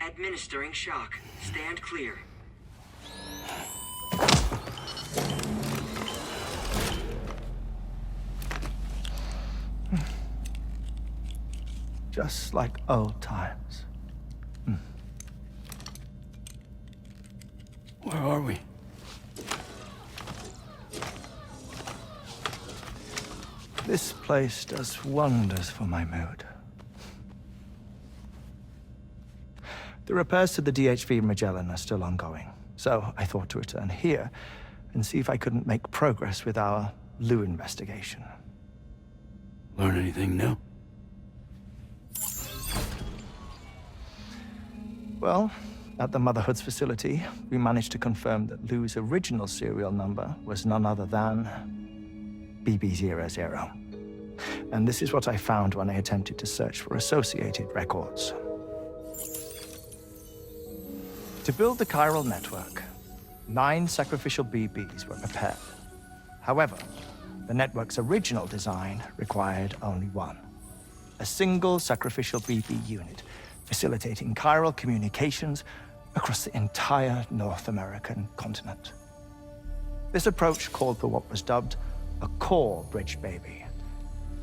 Administering shock. Stand clear. Just like old times. Where are we? This place does wonders for my mood. The repairs to the DHV Magellan are still ongoing, so I thought to return here and see if I couldn't make progress with our Lou investigation. Learn anything new? Well, at the Motherhood's facility, we managed to confirm that Lou's original serial number was none other than BB00. And this is what I found when I attempted to search for associated records. To build the chiral network, 9 sacrificial BBs were prepared. However, the network's original design required only 1. A single sacrificial BB unit, facilitating chiral communications across the entire North American continent. This approach called for what was dubbed a core bridge baby,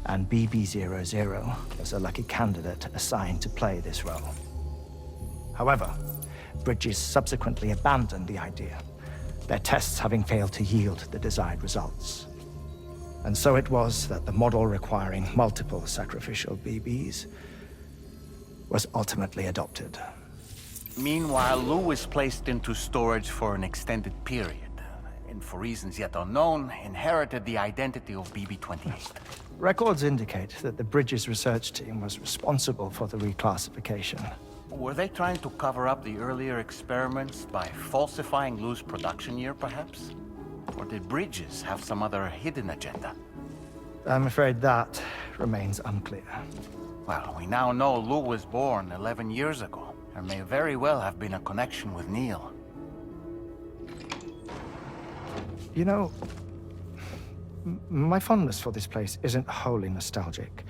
and BB00 was a lucky candidate assigned to play this role. However, Bridges subsequently abandoned the idea, their tests having failed to yield the desired results. And so it was that the model requiring multiple sacrificial BBs was ultimately adopted. Meanwhile, Lou was placed into storage for an extended period, and for reasons yet unknown, inherited the identity of BB-28. Records indicate that the Bridges research team was responsible for the reclassification. Were they trying to cover up the earlier experiments by falsifying Lou's production year, perhaps? Or did Bridges have some other hidden agenda? I'm afraid that remains unclear. Well, we now know Lou was born 11 years ago. There may very well have been a connection with Neil. You know, my fondness for this place isn't wholly nostalgic.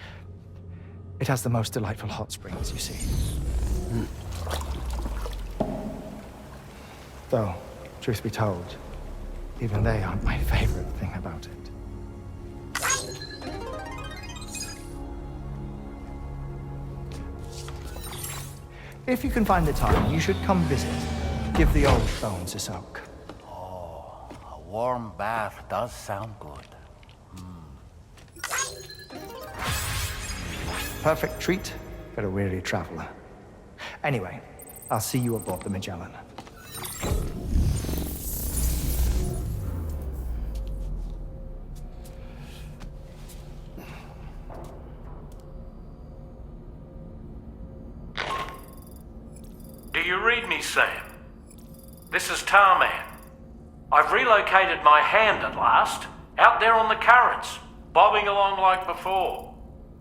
It has the most delightful hot springs, you see. Though, truth be told, even they aren't my favorite thing about it. If you can find the time, you should come visit. Give the old bones a soak. Oh, a warm bath does sound good. Perfect treat for a weary traveler. Anyway, I'll see you aboard the Magellan. Do you read me, Sam? This is Tarman. I've relocated my hand at last, out there on the currents, bobbing along like before.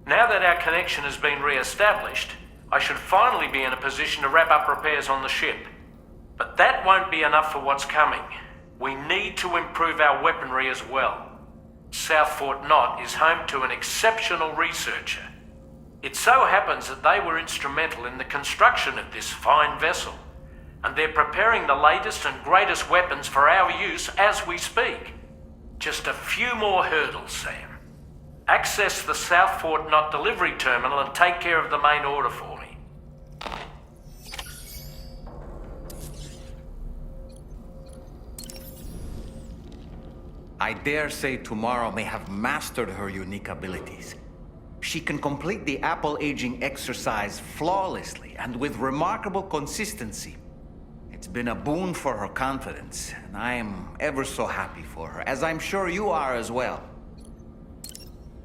Now that our connection has been re-established, I should finally be in a position to wrap up repairs on the ship. But that won't be enough for what's coming. We need to improve our weaponry as well. South Fort Knot is home to an exceptional researcher. It so happens that they were instrumental in the construction of this fine vessel, and they're preparing the latest and greatest weapons for our use as we speak. Just a few more hurdles, Sam. Access the South Fort Knot delivery terminal and take care of the main order for me. I dare say tomorrow may have mastered her unique abilities. She can complete the apple aging exercise flawlessly and with remarkable consistency. It's been a boon for her confidence, and I am ever so happy for her, as I'm sure you are as well.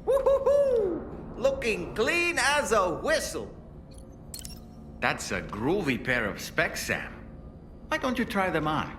Woo-hoo-hoo! Looking clean as a whistle. That's a groovy pair of specs, Sam. Why don't you try them on?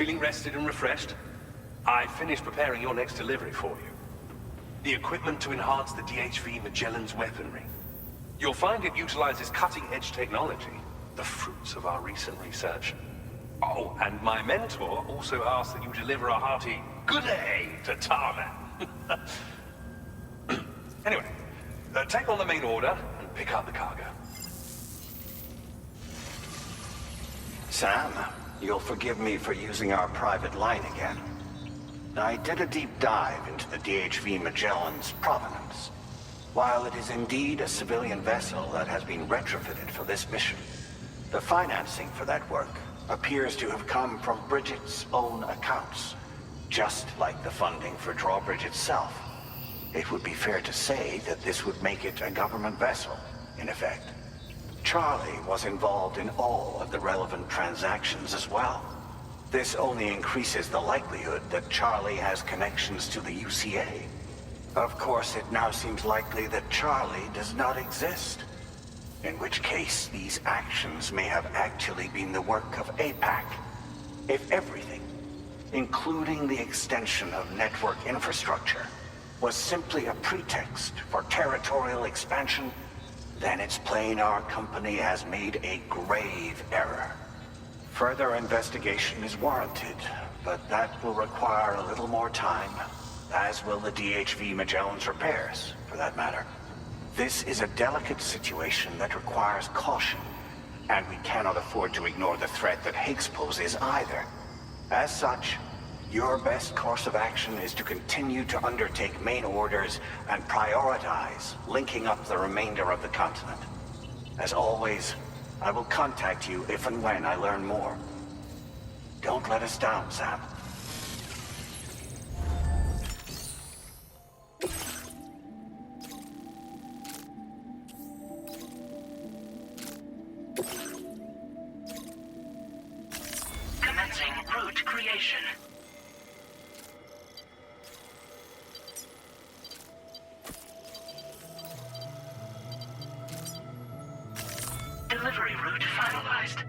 Feeling rested and refreshed? I finished preparing your next delivery for you. The equipment to enhance the DHV Magellan's weaponry. You'll find it utilizes cutting-edge technology, the fruits of our recent research. Oh, and my mentor also asked that you deliver a hearty good day to Tarman. Anyway, take on the main order and pick up the cargo. Sam, you'll forgive me for using our private line again. I did a deep dive into the DHV Magellan's provenance. While it is indeed a civilian vessel that has been retrofitted for this mission, the financing for that work appears to have come from Bridget's own accounts, just like the funding for Drawbridge itself. It would be fair to say that this would make it a government vessel, in effect. Charlie was involved in all of the relevant transactions as well. This only increases the likelihood that Charlie has connections to the UCA. Of course, it now seems likely that Charlie does not exist. In which case, these actions may have actually been the work of APAC. If everything, including the extension of network infrastructure, was simply a pretext for territorial expansion, then it's plain our company has made a grave error. Further investigation is warranted, but that will require a little more time, as will the DHV Magellan's repairs, for that matter. This is a delicate situation that requires caution, and we cannot afford to ignore the threat that Higgs poses either. As such, your best course of action is to continue to undertake main orders and prioritize linking up the remainder of the continent. As always, I will contact you if and when I learn more. Don't let us down, Sam. Commencing route creation. Delivery route finalized.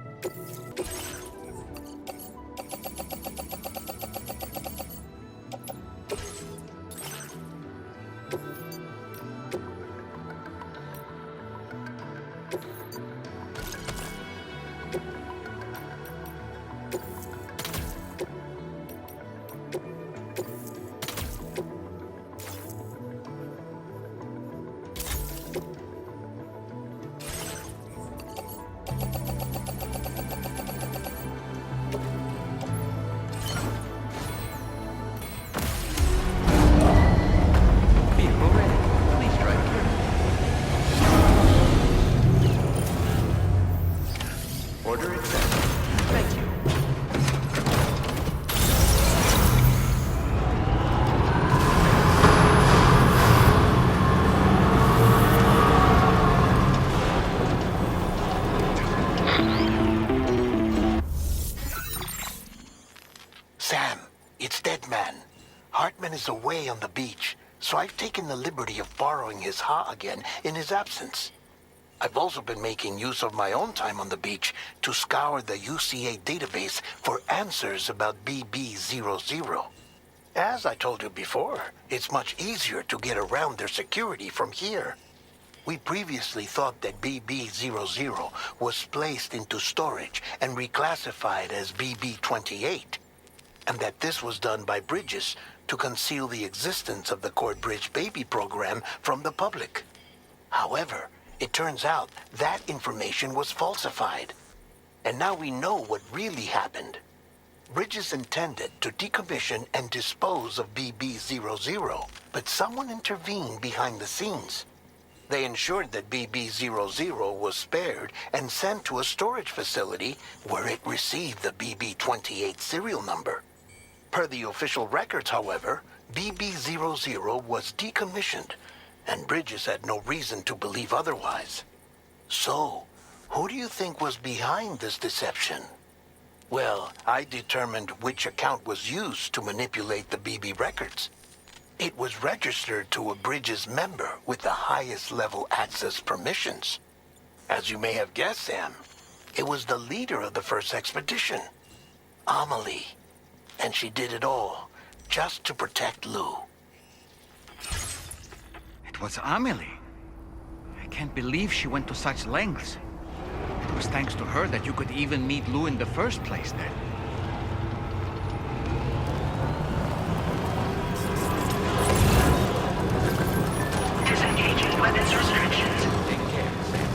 Order accepted. Thank you. Sam, it's Deadman. Hartman is away on the beach, so I've taken the liberty of borrowing his Ha again in his absence. I've also been making use of my own time on the beach to scour the UCA database for answers about BB00. As I told you before, it's much easier to get around their security from here. We previously thought that BB00 was placed into storage and reclassified as BB28, and that this was done by Bridges to conceal the existence of the Corbridge baby program from the public. However, it turns out that information was falsified. And now we know what really happened. Bridges intended to decommission and dispose of BB00, but someone intervened behind the scenes. They ensured that BB00 was spared and sent to a storage facility where it received the BB28 serial number. Per the official records, however, BB00 was decommissioned, and Bridges had no reason to believe otherwise. So, who do you think was behind this deception? Well, I determined which account was used to manipulate the BB records. It was registered to a Bridges member with the highest level access permissions. As you may have guessed, Sam, it was the leader of the first expedition, Amelie. And she did it all, just to protect Lou. It was Amelie. I can't believe she went to such lengths. It was thanks to her that you could even meet Lou in the first place then. Disengaging weapons restrictions. Take care, Sam.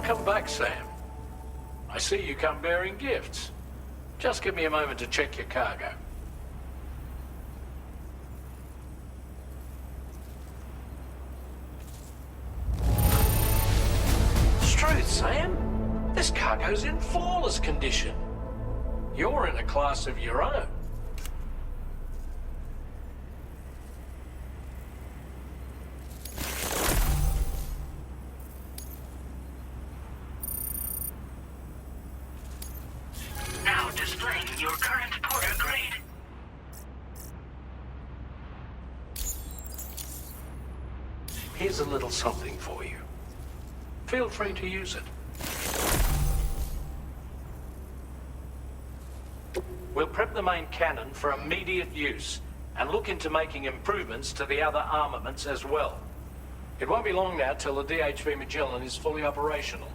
Welcome back, Sam. I see you come bearing gifts. Just give me a moment to check your cargo. Truth, Sam. This cargo's in flawless condition. You're in a class of your own. Now displaying your current porter grade. Here's a little something for you. Feel free to use it. We'll prep the main cannon for immediate use and look into making improvements to the other armaments as well. It won't be long now till the DHV Magellan is fully operational.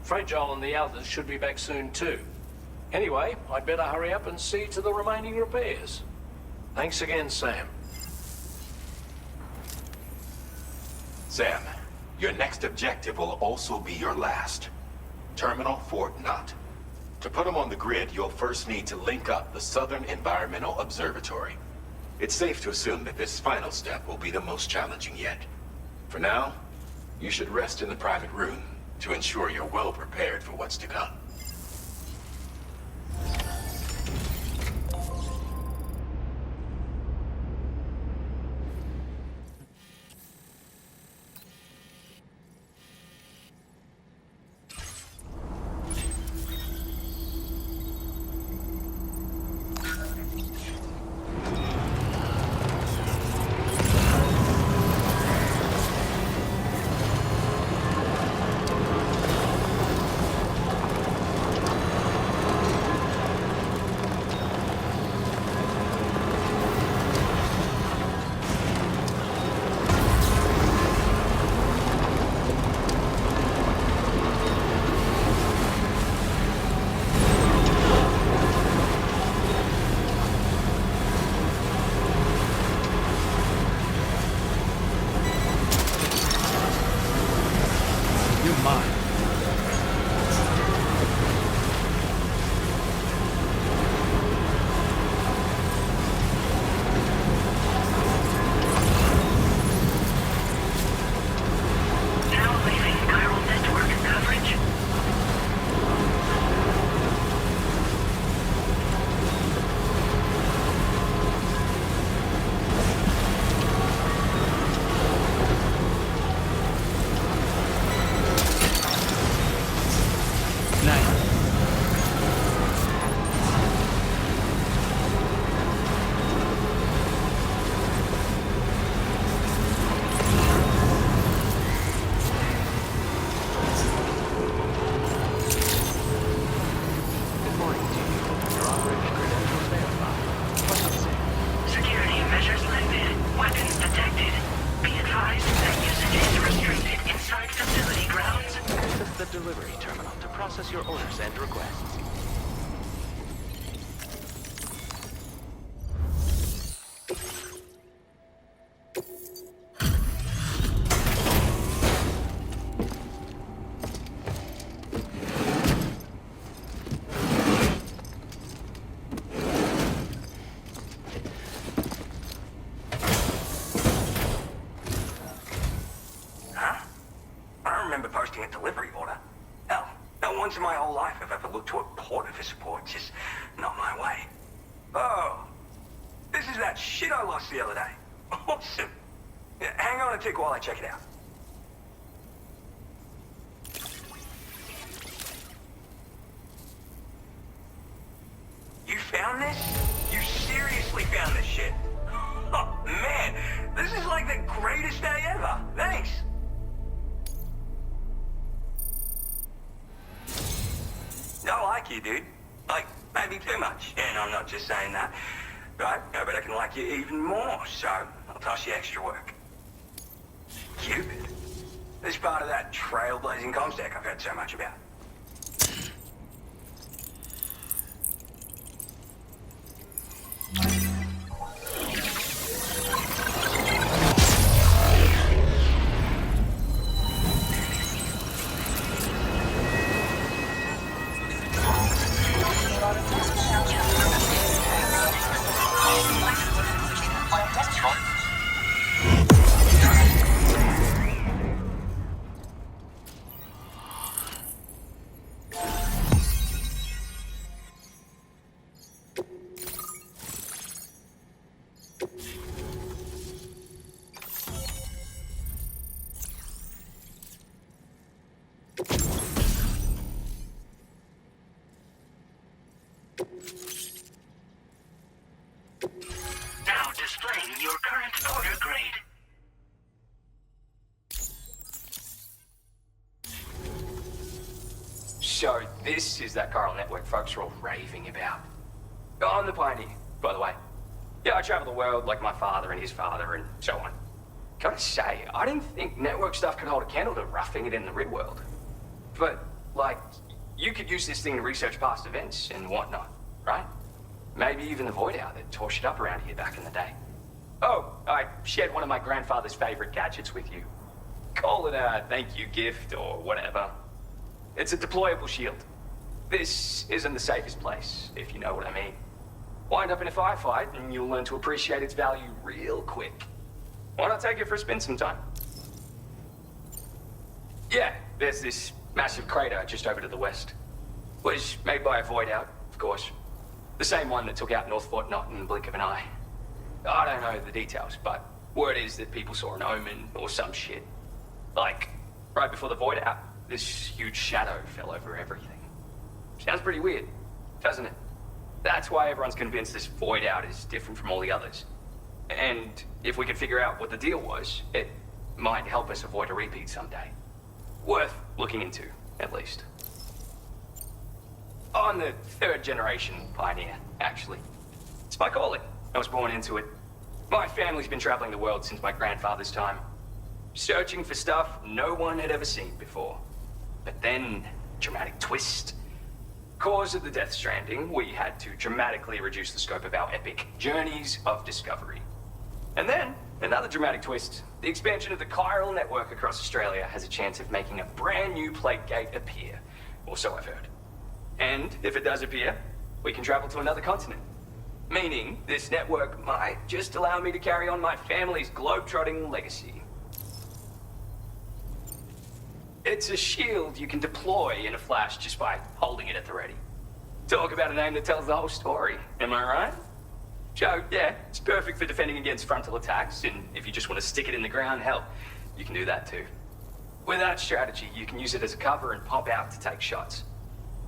Fragile and the others should be back soon too. Anyway, I'd better hurry up and see to the remaining repairs. Thanks again, Sam. Sam, your next objective will also be your last. Terminal Fort Knott. To put them on the grid, you'll first need to link up the Southern Environmental Observatory. It's safe to assume that this final step will be the most challenging yet. For now, you should rest in the private room to ensure you're well prepared for what's to come. process your orders and requests. Posting a delivery order. Hell, not once in my whole life have I ever looked to a porter for support. Just not my way. Oh, this is that shit I lost the other day. Awesome. Yeah, hang on a tick while I check it out. You found this? You seriously found this shit? Oh, man, this is like the greatest day ever. Thanks. I like you, dude. Like, maybe too much. And I'm not just saying that. Right? I bet I can like you even more, so I'll toss you extra work. Cupid. This part of that trailblazing comstack I've heard so much about. So this is that chiral network folks are all raving about. I'm the pioneer, by the way. Yeah, I travel the world like my father and his father and so on. Gotta say, I didn't think network stuff could hold a candle to roughing it in the real world. But, like, you could use this thing to research past events and whatnot, right? Maybe even the Void Out that tore shit up around here back in the day. Oh, I shared one of my grandfather's favorite gadgets with you. Call it a thank you gift or whatever. It's a deployable shield. This isn't the safest place, if you know what I mean. Wind up in a firefight and you'll learn to appreciate its value real quick. Why not take it for a spin sometime? Yeah, there's this massive crater just over to the west. Was made by a Void Out, of course. The same one that took out North Fort Knot in the blink of an eye. I don't know the details, but word is that people saw an omen or some shit. Like, right before the Void Out, this huge shadow fell over everything. Sounds pretty weird, doesn't it? That's why everyone's convinced this Void Out is different from all the others. And if we could figure out what the deal was, it might help us avoid a repeat someday. Worth looking into, at least. I'm the third generation pioneer, actually. It's my calling. I was born into it. My family's been traveling the world since my grandfather's time. Searching for stuff no one had ever seen before. But then, dramatic twist. Cause of the Death Stranding, we had to dramatically reduce the scope of our epic journeys of discovery. And then, another dramatic twist. The expansion of the chiral network across Australia has a chance of making a brand new plague gate appear. Or so I've heard. And if it does appear, we can travel to another continent. Meaning, this network might just allow me to carry on my family's globe-trotting legacy. It's a shield you can deploy in a flash just by holding it at the ready. Talk about a name that tells the whole story, am I right? So, yeah, it's perfect for defending against frontal attacks, and if you just want to stick it in the ground, hell, you can do that too. With that strategy, you can use it as a cover and pop out to take shots.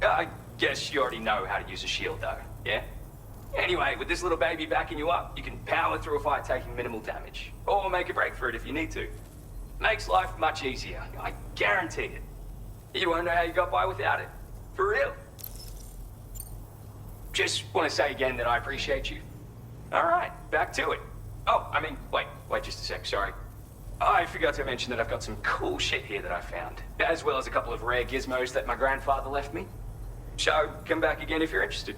I guess you already know how to use a shield though, yeah? Anyway, with this little baby backing you up, you can power through a fight taking minimal damage. Or make a break for it if you need to. Makes life much easier, I guarantee it. You won't know how you got by without it. For real. Just want to say again that I appreciate you. Alright, back to it. Oh, I mean, wait just a sec, sorry. I forgot to mention that I've got some cool shit here that I found, as well as a couple of rare gizmos that my grandfather left me. So, come back again if you're interested.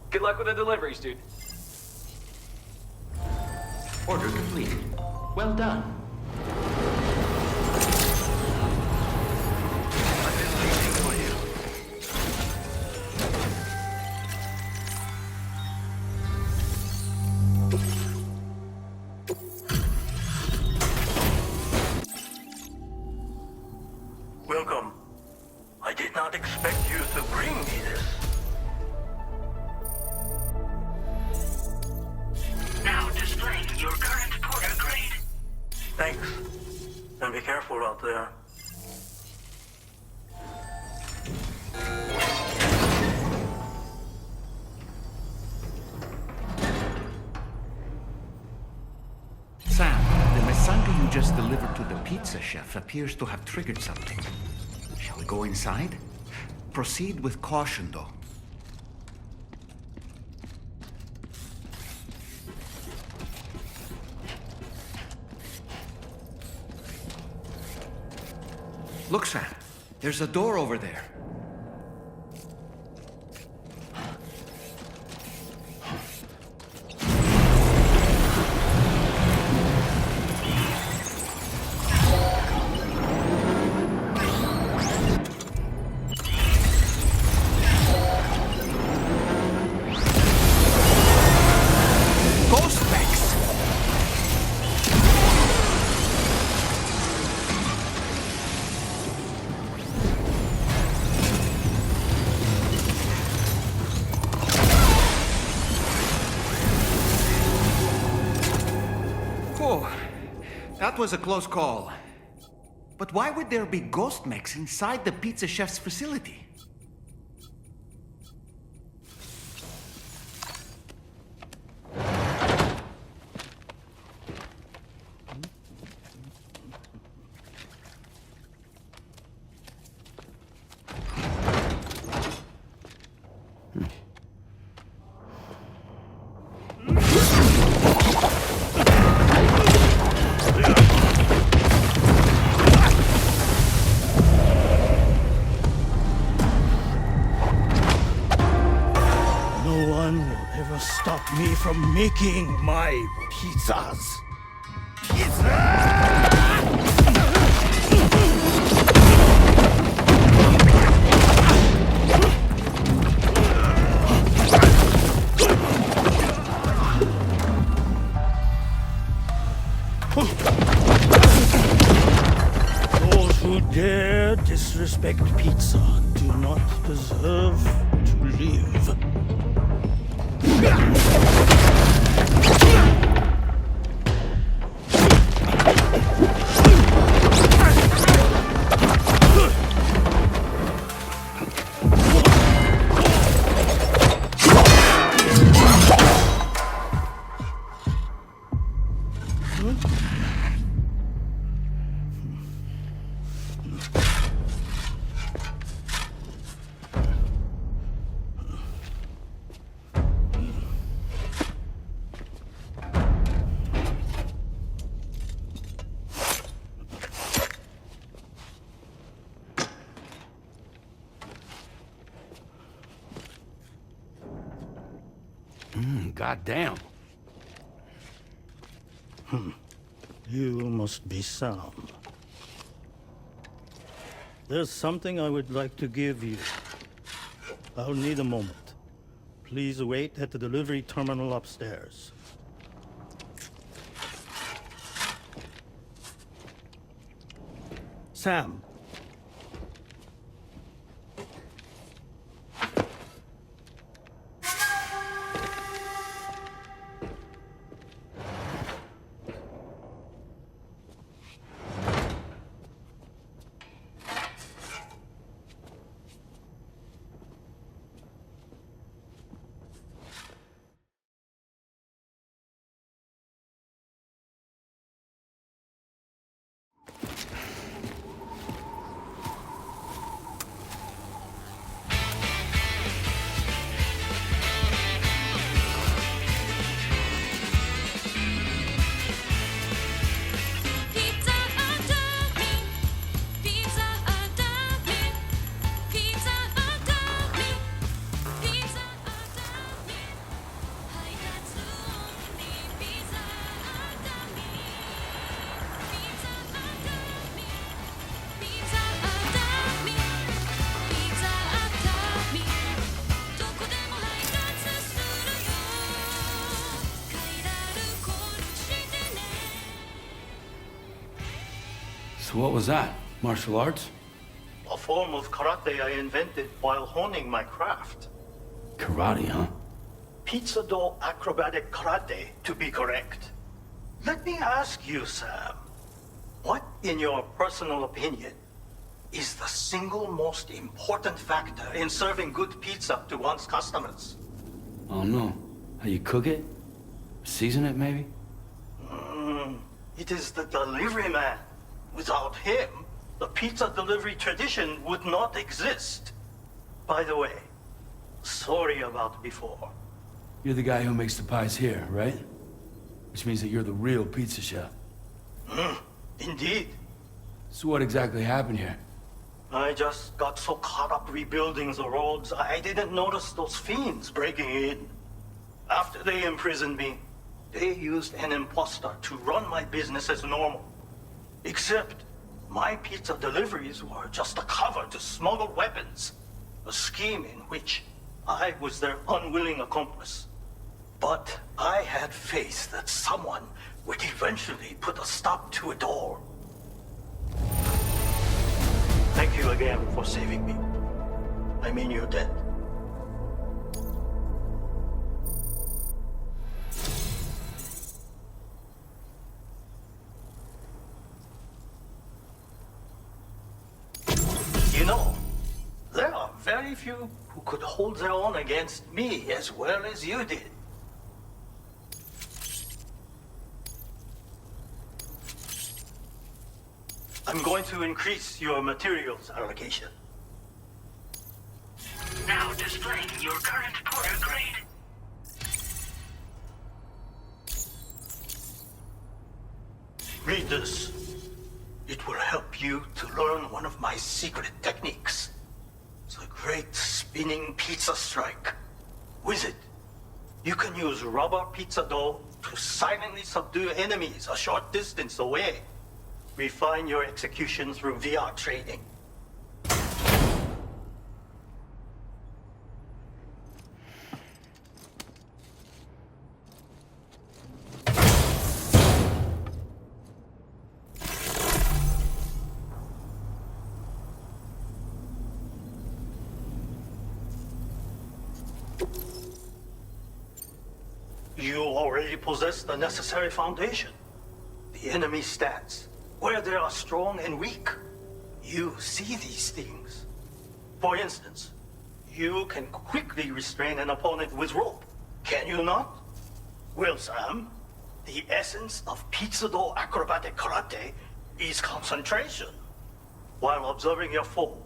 Good luck with the deliveries, dude. Order complete. Well done. I've been waiting for you. Welcome. I did not expect you to bring me this. Now displaying your current porter grade. Thanks. And be careful out there. Sam, the Masanga you just delivered to the pizza chef appears to have triggered something. Shall we go inside? Proceed with caution, though. Look, Sam. There's a door over there. That was a close call. But why would there be ghost mechs inside the pizza chef's facility? from making my pizzas. Those who dare disrespect pizza do not deserve to live. Goddamn. You must be Sam. There's something I would like to give you. I'll need a moment. Please wait at the delivery terminal upstairs. Sam. So what was that? Martial arts? A form of karate I invented while honing my craft. Karate, huh? Pizza dough acrobatic karate, to be correct. Let me ask you, Sam. What, in your personal opinion, is the single most important factor in serving good pizza to one's customers? I don't know. How you cook it? Season it, maybe? It is the delivery man. Without him, the pizza delivery tradition would not exist. By the way, sorry about before. You're the guy who makes the pies here, right? Which means that you're the real pizza chef. Indeed. So what exactly happened here? I just got so caught up rebuilding the roads, I didn't notice those fiends breaking in. After they imprisoned me, they used an imposter to run my business as normal. Except, my pizza deliveries were just a cover to smuggle weapons. A scheme in which I was their unwilling accomplice. But I had faith that someone would eventually put a stop to it all. Thank you again for saving me. I mean your debt. You know, there are very few who could hold their own against me as well as you did. I'm going to increase your materials allocation. Now displaying your current porter grade. Read this. It will help you to learn one of my secret techniques. The great spinning pizza strike. With it, You can use rubber pizza dough to silently subdue enemies a short distance away. Refine your execution through VR training. You already possess the necessary foundation. The enemy stands where they are strong and weak. You see these things. For instance, you can quickly restrain an opponent with rope, can you not? Well, Sam, the essence of pizza dough acrobatic karate is concentration. While observing your foe,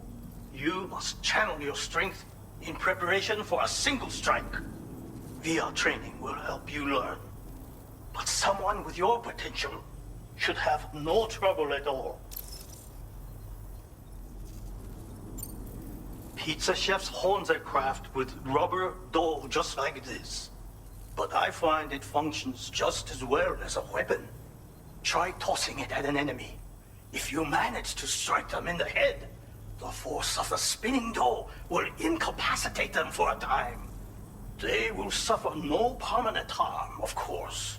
you must channel your strength in preparation for a single strike. VR training will help you learn. But someone with your potential should have no trouble at all. Pizza chefs hone their craft with rubber dough just like this. But I find it functions just as well as a weapon. Try tossing it at an enemy. If you manage to strike them in the head, the force of the spinning dough will incapacitate them for a time. They will suffer no permanent harm, of course.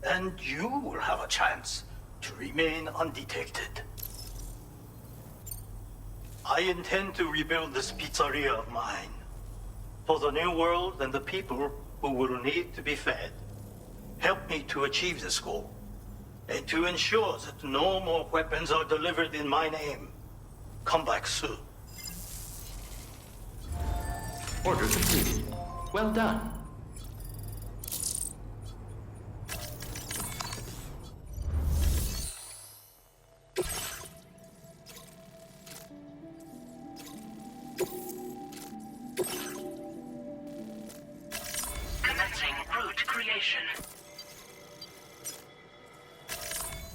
And you will have a chance to remain undetected. I intend to rebuild this pizzeria of mine. For the new world and the people who will need to be fed. Help me to achieve this goal. And to ensure that no more weapons are delivered in my name. Come back soon. Order completed. Well done. Commencing route creation.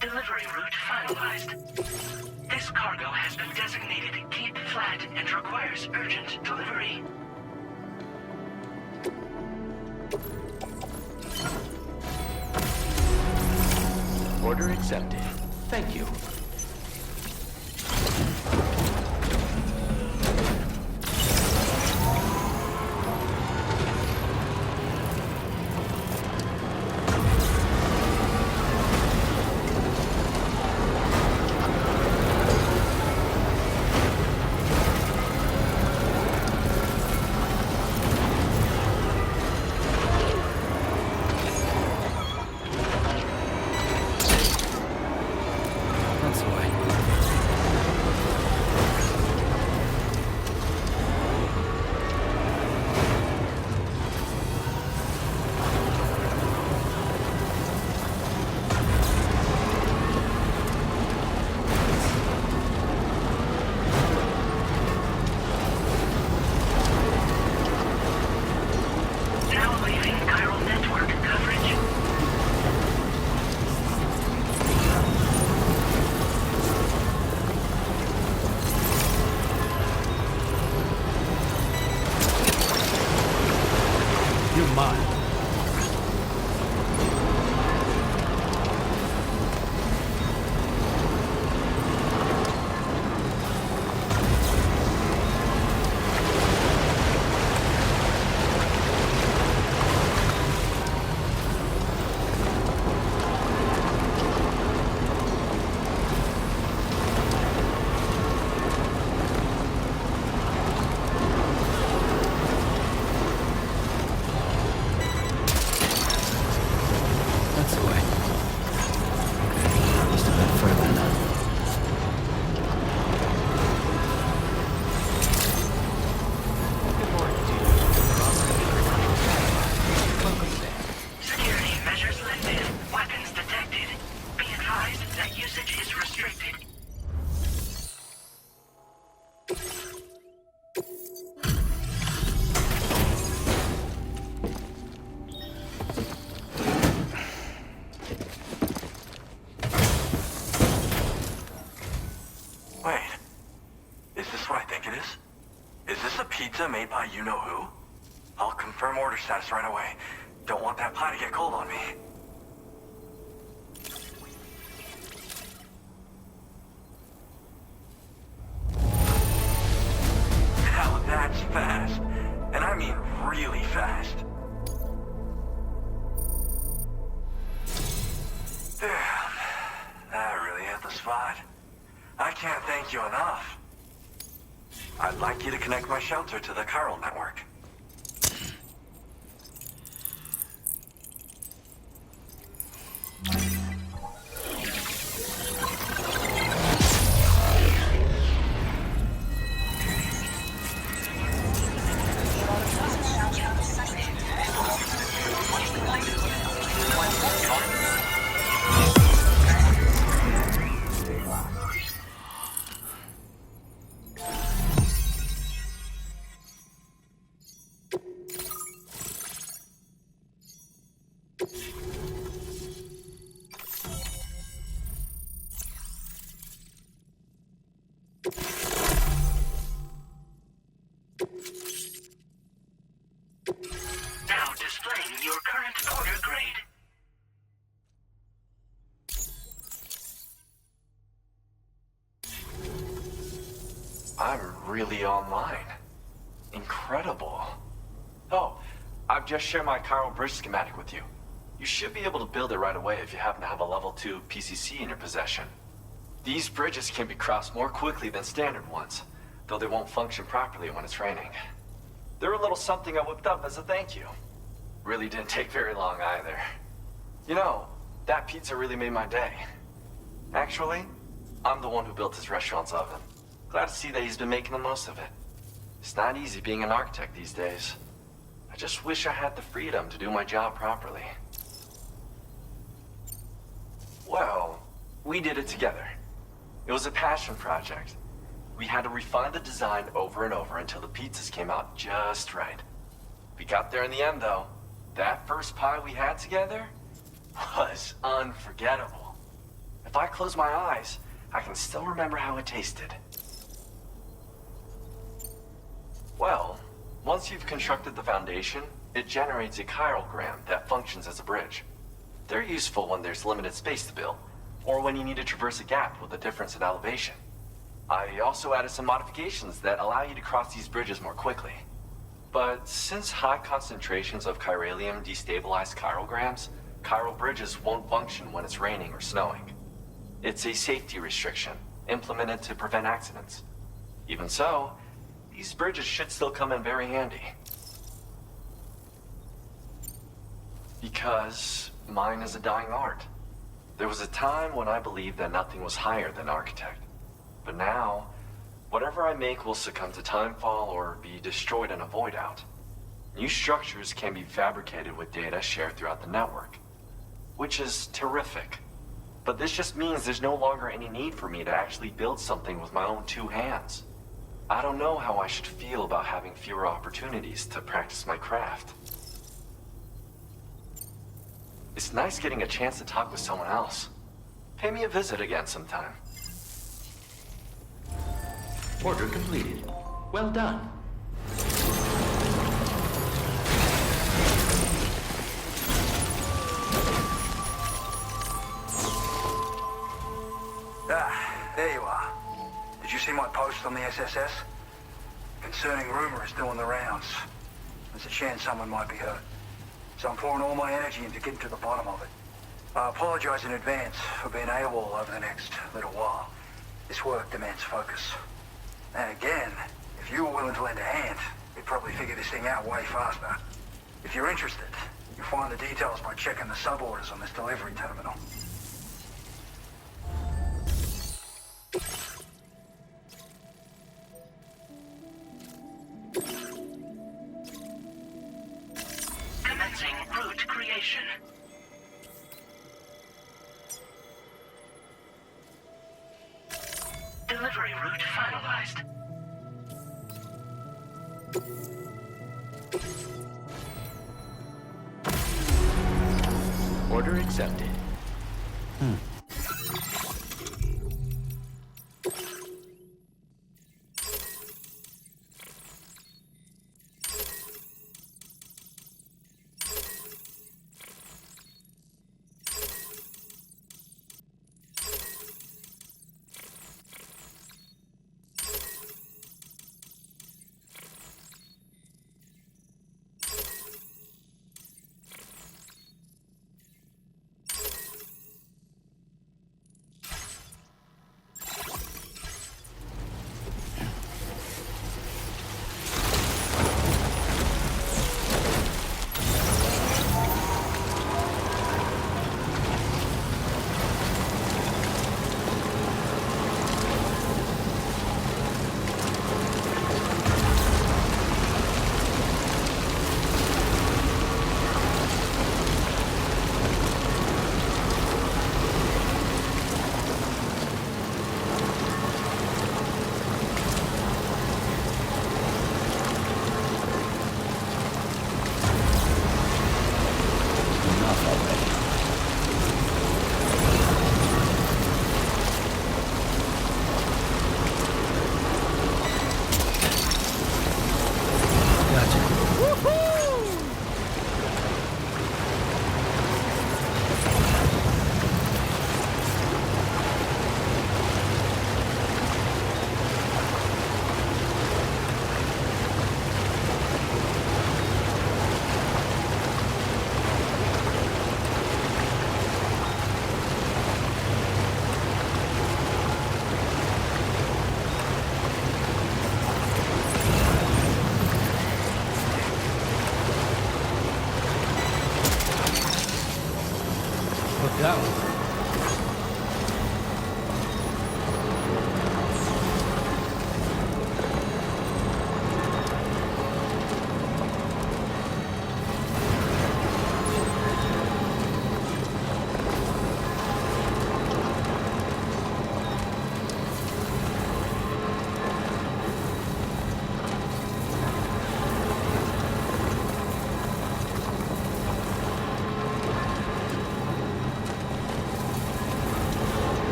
Delivery route finalized. This cargo has been designated Cape Flat and requires urgent delivery. Order accepted. Thank you. Pizza made by you-know-who? I'll confirm order status right away. Don't want that pie to get cold on me. Now that's fast. And I mean really fast. Damn. That really hit the spot. I can't thank you enough. I'd like you to connect my shelter to the chiral network. Now displaying your current order grade. I'm really online. Incredible. Oh, I've just shared my chiral bridge schematic with you. You should be able to build it right away if you happen to have a level 2 PCC in your possession. These bridges can be crossed more quickly than standard ones, though they won't function properly when it's raining. They're a little something I whipped up as a thank you. Really didn't take very long either. You know, that pizza really made my day. Actually, I'm the one who built his restaurant's oven. Glad to see that he's been making the most of it. It's not easy being an architect these days. I just wish I had the freedom to do my job properly. Well, we did it together. It was a passion project. We had to refine the design over and over until the pizzas came out just right. We got there in the end, though. That first pie we had together was unforgettable. If I close my eyes, I can still remember how it tasted. Well, once you've constructed the foundation, it generates a chirogram that functions as a bridge. They're useful when there's limited space to build, or when you need to traverse a gap with a difference in elevation. I also added some modifications that allow you to cross these bridges more quickly. But since high concentrations of chiralium destabilize chirograms, chiral bridges won't function when it's raining or snowing. It's a safety restriction, implemented to prevent accidents. Even so, these bridges should still come in very handy. Because mine is a dying art. There was a time when I believed that nothing was higher than architect. But now, whatever I make will succumb to timefall or be destroyed in a void out. New structures can be fabricated with data shared throughout the network, which is terrific. But this just means there's no longer any need for me to actually build something with my own 2 hands. I don't know how I should feel about having fewer opportunities to practice my craft. It's nice getting a chance to talk with someone else. Pay me a visit again sometime. Order completed. Well done. Ah, there you are. Did you see my post on the SSS? Concerning rumor is doing the rounds. There's a chance someone might be hurt. So I'm pouring all my energy into getting to the bottom of it. I apologize in advance for being AWOL over the next little while. This work demands focus. And again, if you were willing to lend a hand, we'd probably figure this thing out way faster. If you're interested, you'll find the details by checking the suborders on this delivery terminal. Commencing route creation. Delivery route finalized. Order accepted. down.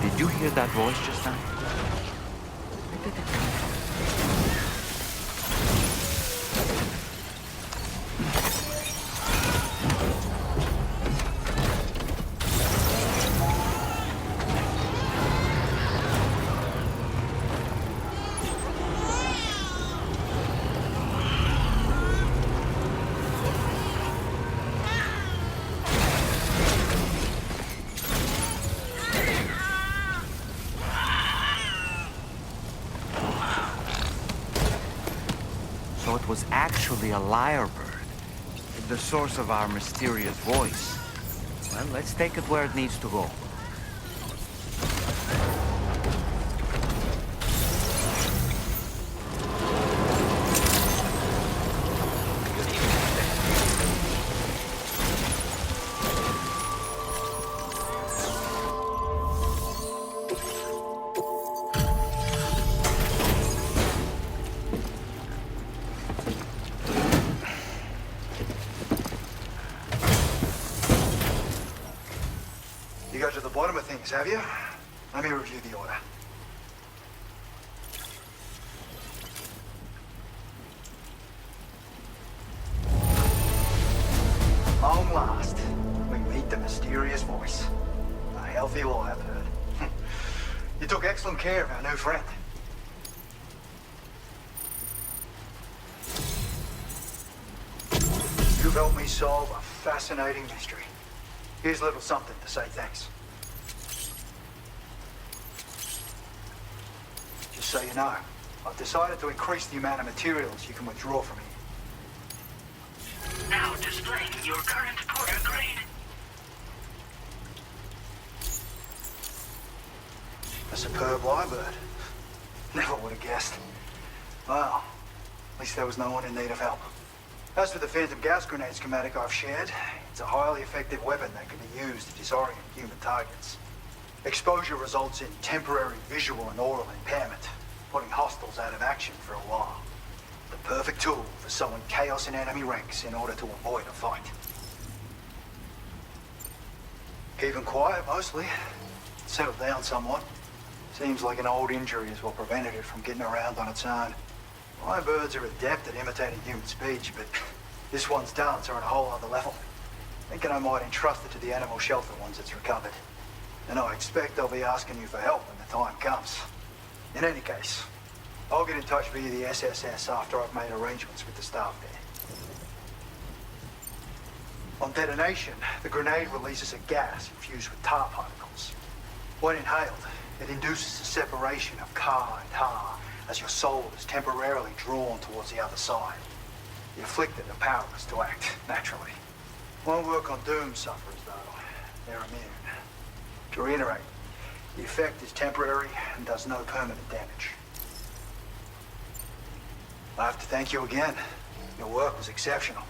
Did you hear that voice just now? Where did it come from? So it was actually a lyrebird, the source of our mysterious voice. Well, let's take it where it needs to go. You got to the bottom of things, have you? Let me review the order. Long last, we meet the mysterious voice. A healthy lyrebird. You took excellent care of our new friend. You've helped me solve a fascinating mystery. Here's a little something to say thanks. Just so you know, I've decided to increase the amount of materials you can withdraw from here. Now displaying your current porter grade. A superb lyrebird. Never would have guessed. Well, at least there was no one in need of help. As for the phantom gas grenade schematic I've shared, it's a highly effective weapon that can be used to disorient human targets. Exposure results in temporary visual and oral impairment, putting hostiles out of action for a while. The perfect tool for sowing chaos in enemy ranks in order to avoid a fight. Keeping quiet, mostly. Settled down somewhat. Seems like an old injury is what prevented it from getting around on its own. Lyrebirds are adept at imitating human speech, but this one's talents are on a whole other level. Thinking I might entrust it to the animal shelter once it's recovered. And I expect I'll be asking you for help when the time comes. In any case, I'll get in touch via the SSS after I've made arrangements with the staff there. On detonation, the grenade releases a gas infused with tar particles. When inhaled, it induces a separation of car and tar as your soul is temporarily drawn towards the other side. The afflicted are powerless to act, naturally. Won't work on doomed sufferers, though. They're immune. To reiterate, the effect is temporary and does no permanent damage. I have to thank you again. Your work was exceptional.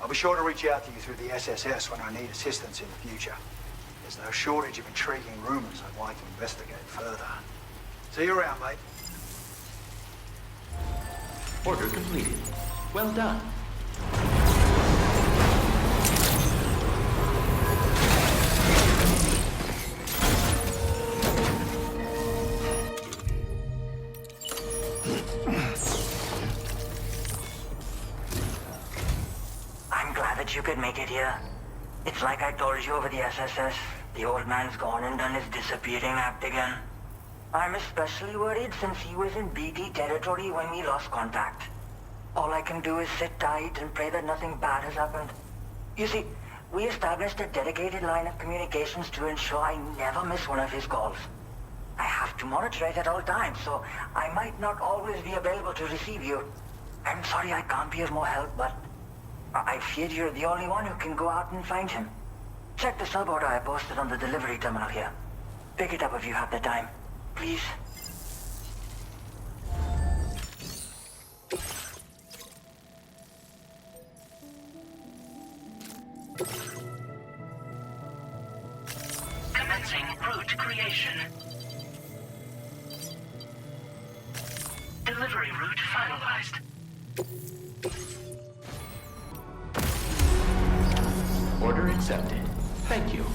I'll be sure to reach out to you through the SSS when I need assistance in the future. There's no shortage of intriguing rumors I'd like to investigate further. See you around, mate. Order completed. Well done. I'm glad that you could make it here. It's like I told you over the SSS. The old man's gone and done his disappearing act again. I'm especially worried since he was in BT territory when we lost contact. All I can do is sit tight and pray that nothing bad has happened. You see, we established a dedicated line of communications to ensure I never miss one of his calls. I have to monitor it at all times, so I might not always be available to receive you. I'm sorry I can't be of more help, but I fear you're the only one who can go out and find him. Check the sub order I posted on the delivery terminal here. Pick it up if you have the time. Please. Commencing route creation. Delivery route finalized. Order accepted. Thank you.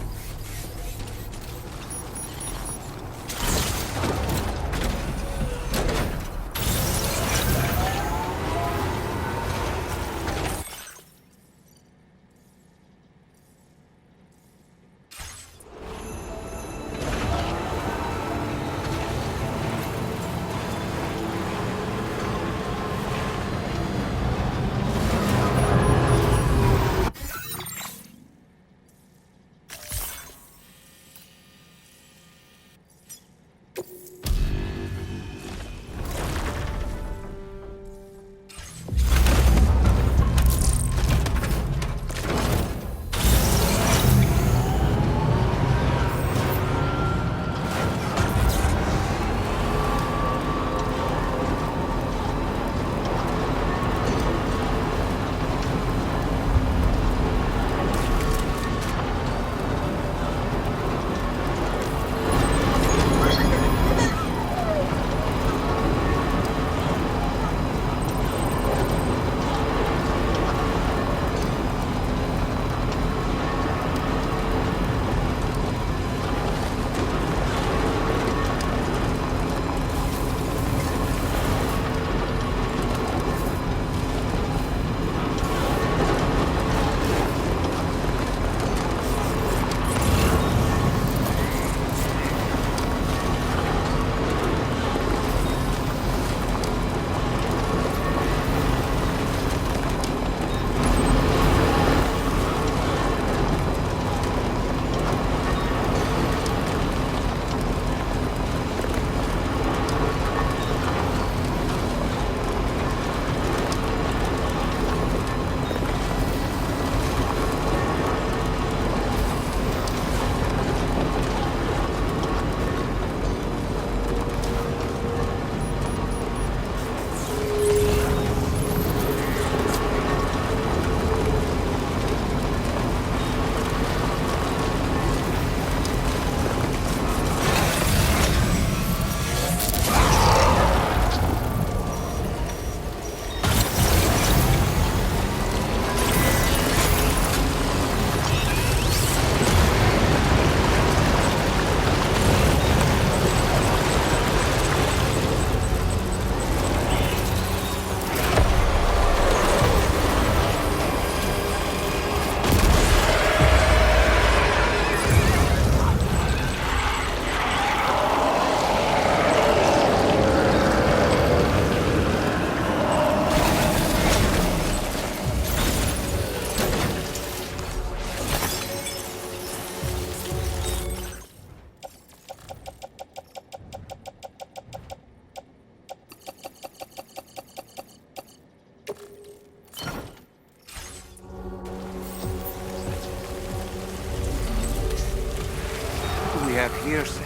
We have here, Sam.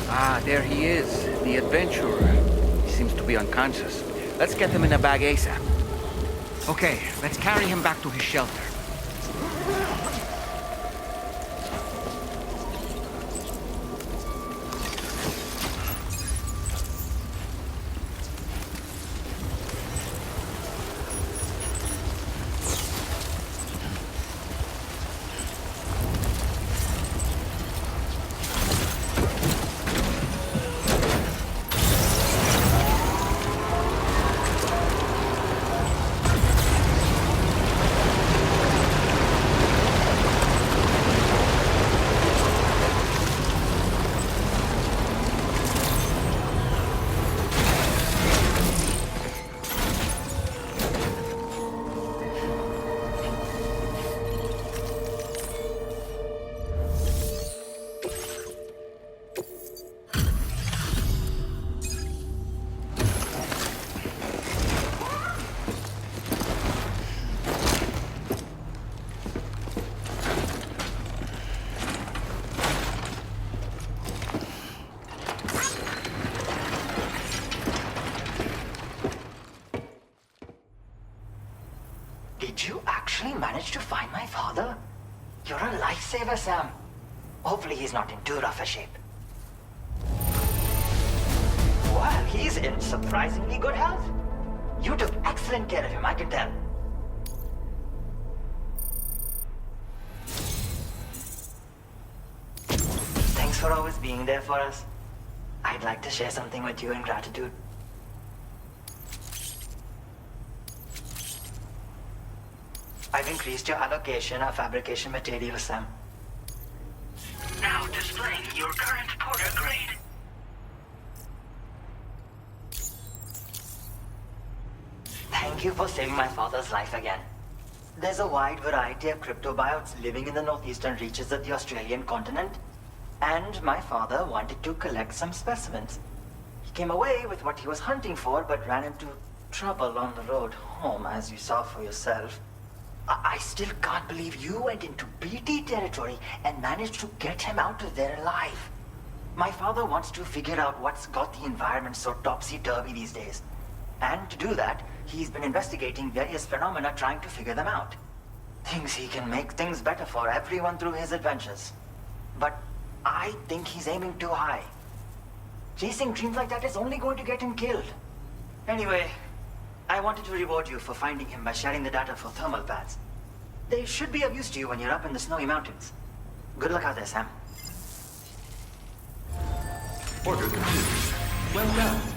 Ah, there he is, the adventurer. He seems to be unconscious. Let's get him in a bag ASAP. Okay, let's carry him back to his shelter. managed to find my father? You're a lifesaver, Sam. Hopefully he's not in too rough a shape. Well, he's in surprisingly good health. You took excellent care of him, I can tell. Thanks for always being there for us. I'd like to share something with you in gratitude. I've increased your allocation of fabrication materials, Sam. Now displaying your current Porter grade. Thank you for saving my father's life again. There's a wide variety of cryptobiotes living in the northeastern reaches of the Australian continent, and my father wanted to collect some specimens. He came away with what he was hunting for, but ran into trouble on the road home, as you saw for yourself. I still can't believe you went into BT territory and managed to get him out of there alive. My father wants to figure out what's got the environment so topsy-turvy these days. And to do that, he's been investigating various phenomena trying to figure them out. Thinks he can make things better for everyone through his adventures. But I think he's aiming too high. Chasing dreams like that is only going to get him killed. Anyway, I wanted to reward you for finding him by sharing the data for thermal pads. They should be of use to you when you're up in the snowy mountains. Good luck out there, Sam. Order complete. Well done.